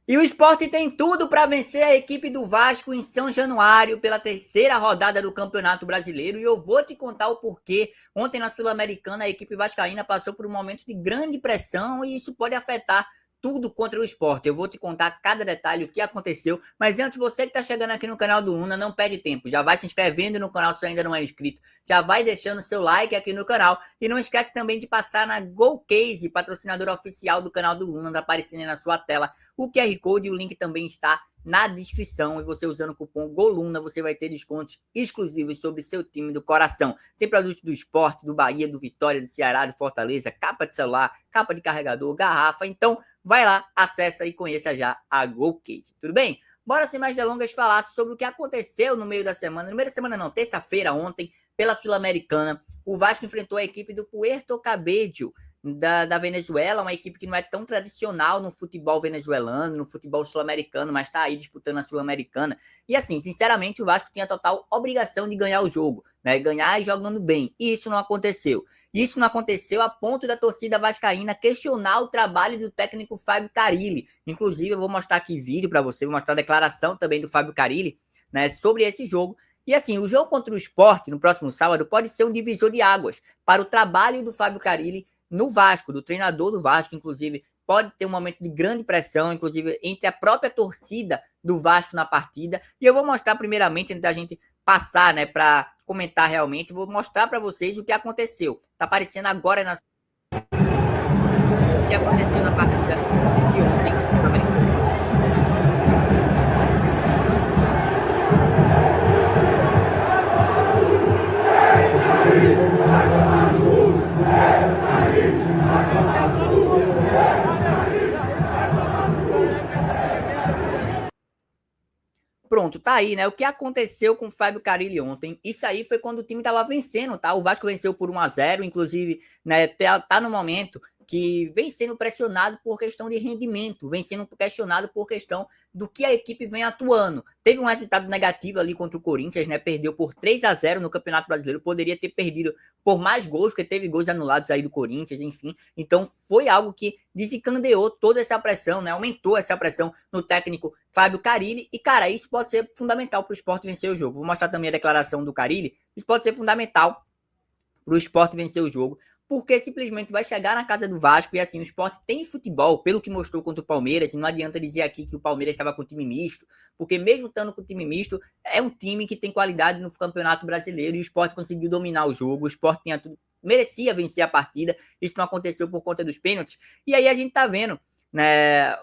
E o Sport tem tudo para vencer a equipe do Vasco em São Januário pela terceira rodada do Campeonato Brasileiro. E eu vou te contar o porquê. Ontem na Sul-Americana a equipe vascaína passou por um momento de grande pressão e isso pode afetar tudo contra o Sport. Eu vou te contar cada detalhe, o que aconteceu. Mas antes, você que está chegando aqui no canal do Una, não perde tempo. Já vai se inscrevendo no canal se ainda não é inscrito. Já vai deixando seu like aqui no canal. E não esquece também de passar na GoCase, patrocinadora oficial do canal do Una, aparecendo aí na sua tela o QR Code e o link também está na descrição. E você usando o cupom GOLUNA, você vai ter descontos exclusivos sobre seu time do coração. Tem produtos do Sport, do Bahia, do Vitória, do Ceará, do Fortaleza, capa de celular, capa de carregador, garrafa. Então, vai lá, acessa e conheça já a GoCase. Tudo bem? Bora, sem mais delongas, falar sobre o que aconteceu no meio da semana. No meio da semana não, terça-feira, ontem, pela Sul-Americana. O Vasco enfrentou a equipe do Puerto Cabello, da Venezuela, uma equipe que não é tão tradicional no futebol venezuelano, no futebol sul-americano, mas está aí disputando a Sul-Americana. E assim, sinceramente, o Vasco tinha total obrigação de ganhar o jogo, né? Ganhar e jogando bem. E isso não aconteceu. Isso não aconteceu a ponto da torcida vascaína questionar o trabalho do técnico Fábio Carille. Inclusive, eu vou mostrar aqui vídeo para você, vou mostrar a declaração também do Fábio Carille, né, sobre esse jogo. E assim, o jogo contra o Sport, no próximo sábado, pode ser um divisor de águas para o trabalho do Fábio Carille no Vasco, do treinador do Vasco, inclusive, pode ter um momento de grande pressão, inclusive, entre a própria torcida do Vasco na partida. E eu vou mostrar primeiramente, antes da gente passar, né, para comentar realmente, vou mostrar para vocês o que aconteceu. Tá aparecendo agora o que aconteceu na partida de ontem contra o Americano. Pronto, tá aí, né? O que aconteceu com o Fábio Carille ontem? Isso aí foi quando o time tava vencendo, tá? O Vasco venceu por 1-0, inclusive, né? Tá no momento que vem sendo pressionado por questão de rendimento, vem sendo questionado por questão do que a equipe vem atuando. Teve um resultado negativo ali contra o Corinthians, né? Perdeu por 3-0 no Campeonato Brasileiro, poderia ter perdido por mais gols, porque teve gols anulados aí do Corinthians, enfim. Então foi algo que desencadeou toda essa pressão, né? Aumentou essa pressão no técnico Fábio Carille. E, cara, isso pode ser fundamental para o Sport vencer o jogo. Vou mostrar também a declaração do Carille. Isso pode ser fundamental para o Sport vencer o jogo, porque simplesmente vai chegar na casa do Vasco e assim, o Sport tem futebol, pelo que mostrou contra o Palmeiras, e não adianta dizer aqui que o Palmeiras estava com time misto, porque mesmo estando com time misto, é um time que tem qualidade no Campeonato Brasileiro e o Sport conseguiu dominar o jogo, o Sport tinha tudo, merecia vencer a partida, isso não aconteceu por conta dos pênaltis, e aí a gente tá vendo, né,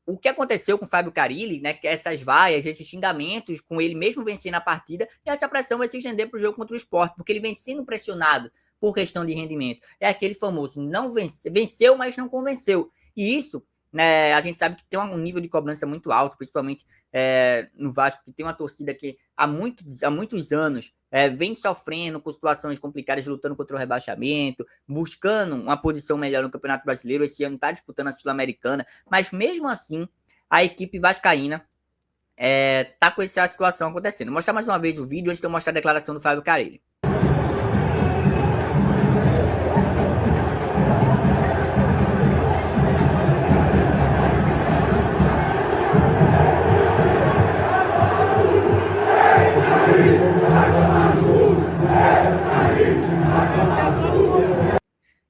o que aconteceu com o Fábio Carille, né, que essas vaias, esses xingamentos, com ele mesmo vencendo a partida, e essa pressão vai se estender para o jogo contra o Sport, porque ele vem sendo pressionado por questão de rendimento. É aquele famoso, não venceu, mas não convenceu. E isso, né, a gente sabe que tem um nível de cobrança muito alto, principalmente no Vasco, que tem uma torcida que há muitos anos vem sofrendo com situações complicadas, lutando contra o rebaixamento, buscando uma posição melhor no Campeonato Brasileiro. Esse ano está disputando a Sul-Americana, mas mesmo assim, a equipe vascaína tá com essa situação acontecendo. Vou mostrar mais uma vez o vídeo antes de eu mostrar a declaração do Fábio Carille.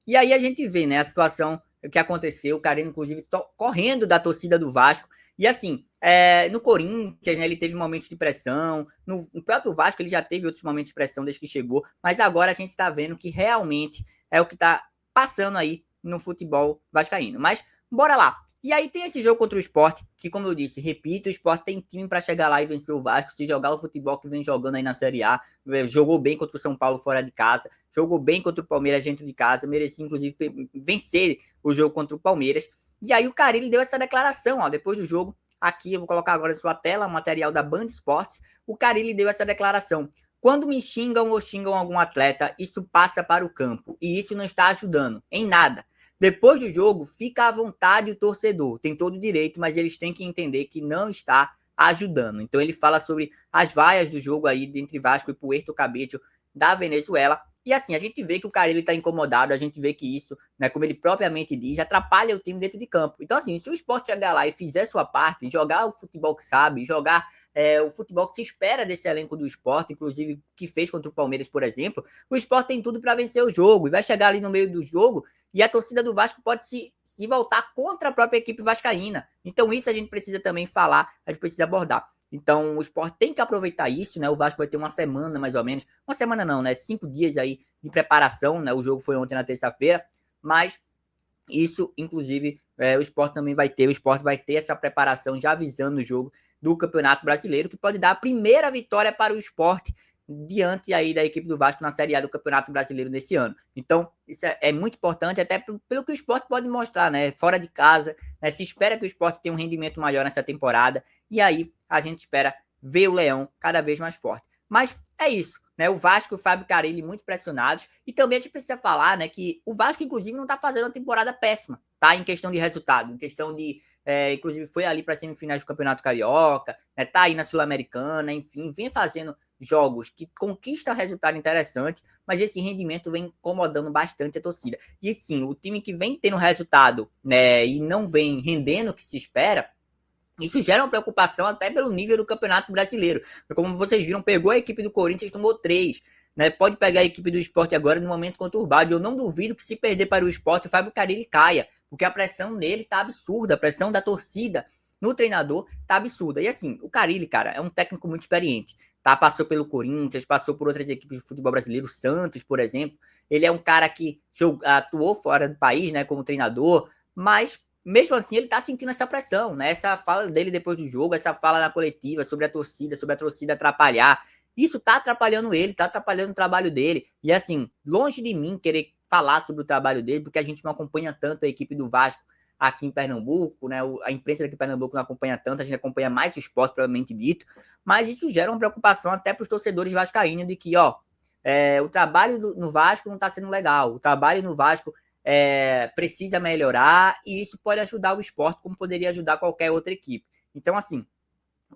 E aí a gente vê, né, a situação que aconteceu, o Carille, inclusive, correndo da torcida do Vasco. E assim, no Corinthians, né, ele teve momentos de pressão, no próprio Vasco ele já teve outros momentos de pressão desde que chegou, mas agora a gente está vendo que realmente é o que está passando aí no futebol vascaíno. Mas bora lá. E aí tem esse jogo contra o Sport, que como eu disse, repito, o Sport tem time para chegar lá e vencer o Vasco, se jogar o futebol que vem jogando aí na Série A, jogou bem contra o São Paulo fora de casa, jogou bem contra o Palmeiras dentro de casa, merecia inclusive vencer o jogo contra o Palmeiras. E aí o Carille deu essa declaração, ó, depois do jogo, aqui eu vou colocar agora na sua tela, material da Band Esportes, o Carille deu essa declaração. Quando me xingam ou xingam algum atleta, isso passa para o campo, e isso não está ajudando em nada. Depois do jogo, fica à vontade o torcedor, tem todo o direito, mas eles têm que entender que não está ajudando. Então ele fala sobre as vaias do jogo aí entre Vasco e Puerto Cabello da Venezuela, E assim, a gente vê que o Carille está incomodado, a gente vê que isso, né, como ele propriamente diz, atrapalha o time dentro de campo. Então, assim, se o Sport chegar lá e fizer sua parte, jogar o futebol que sabe, jogar o futebol que se espera desse elenco do Sport, inclusive que fez contra o Palmeiras, por exemplo, o Sport tem tudo para vencer o jogo e vai chegar ali no meio do jogo e a torcida do Vasco pode se voltar contra a própria equipe vascaína. Então, isso a gente precisa também falar, a gente precisa abordar. Então, o Sport tem que aproveitar isso, né? O Vasco vai ter uma semana, mais ou menos. Uma semana não, né? 5 dias aí de preparação, né? O jogo foi ontem na terça-feira, mas isso, inclusive, o Sport também vai ter. O Sport vai ter essa preparação já avisando o jogo do Campeonato Brasileiro, que pode dar a primeira vitória para o Sport diante aí da equipe do Vasco na Série A do Campeonato Brasileiro nesse ano. Então, isso é muito importante, até pelo que o Sport pode mostrar, né? Fora de casa, né? Se espera que o Sport tenha um rendimento maior nessa temporada, e aí a gente espera ver o Leão cada vez mais forte. Mas é isso, né? O Vasco e o Fábio Carille muito pressionados, e também a gente precisa falar, né, que o Vasco, inclusive, não tá fazendo uma temporada péssima, tá? Em questão de resultado, em questão de inclusive foi ali para semifinais do Campeonato Carioca, né, tá aí na Sul-Americana, enfim, vem fazendo jogos que conquistam resultado interessante, mas esse rendimento vem incomodando bastante a torcida. E sim, o time que vem tendo resultado, né, e não vem rendendo o que se espera, isso gera uma preocupação até pelo nível do Campeonato Brasileiro. Como vocês viram, pegou a equipe do Corinthians, tomou 3. Né? Pode pegar a equipe do Sport agora no momento conturbado. Eu não duvido que se perder para o Sport, o Fábio Carille caia, porque a pressão nele tá absurda, a pressão da torcida no treinador tá absurda. E assim, o Carille, cara, é um técnico muito experiente. Tá? Passou pelo Corinthians, passou por outras equipes de futebol brasileiro, o Santos, por exemplo. Ele é um cara que atuou fora do país, né, como treinador, mas mesmo assim ele tá sentindo essa pressão, né? Essa fala dele depois do jogo, essa fala na coletiva sobre a torcida atrapalhar. Isso tá atrapalhando ele, tá atrapalhando o trabalho dele. E assim, longe de mim querer falar sobre o trabalho dele, porque a gente não acompanha tanto a equipe do Vasco aqui em Pernambuco, né? A imprensa daqui em Pernambuco não acompanha tanto, a gente acompanha mais o esporte, provavelmente dito, mas isso gera uma preocupação até para os torcedores vascaínos de que, ó, o trabalho no Vasco não tá sendo legal, o trabalho no Vasco precisa melhorar e isso pode ajudar o Sport como poderia ajudar qualquer outra equipe. Então, assim,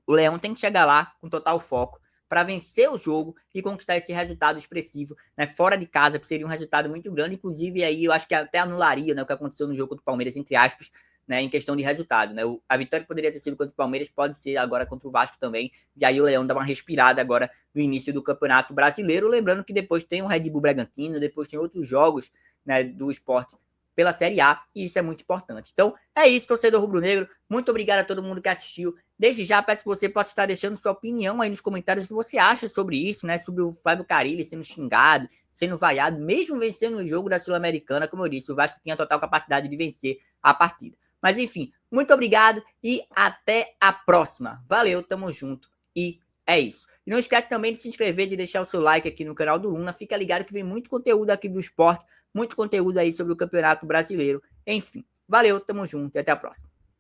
o Leão tem que chegar lá com total foco para vencer o jogo e conquistar esse resultado expressivo, né, fora de casa, que seria um resultado muito grande, inclusive aí eu acho que até anularia, né, o que aconteceu no jogo contra o Palmeiras, entre aspas, né, em questão de resultado, né, a vitória que poderia ter sido contra o Palmeiras pode ser agora contra o Vasco também, e aí o Leão dá uma respirada agora no início do Campeonato Brasileiro, lembrando que depois tem o Red Bull Bragantino, depois tem outros jogos, né, do Sport pela Série A, e isso é muito importante. Então, é isso, torcedor rubro-negro, muito obrigado a todo mundo que assistiu. Desde já, peço que você possa estar deixando sua opinião aí nos comentários o que você acha sobre isso, né? Sobre o Fábio Carille sendo xingado, sendo vaiado, mesmo vencendo o jogo da Sul-Americana, como eu disse, o Vasco tinha total capacidade de vencer a partida. Mas enfim, muito obrigado e até a próxima. Valeu, tamo junto e é isso. E não esquece também de se inscrever, de deixar o seu like aqui no canal do Luna. Fica ligado que vem muito conteúdo aqui do esporte, muito conteúdo aí sobre o Campeonato Brasileiro. Enfim, valeu, tamo junto e até a próxima.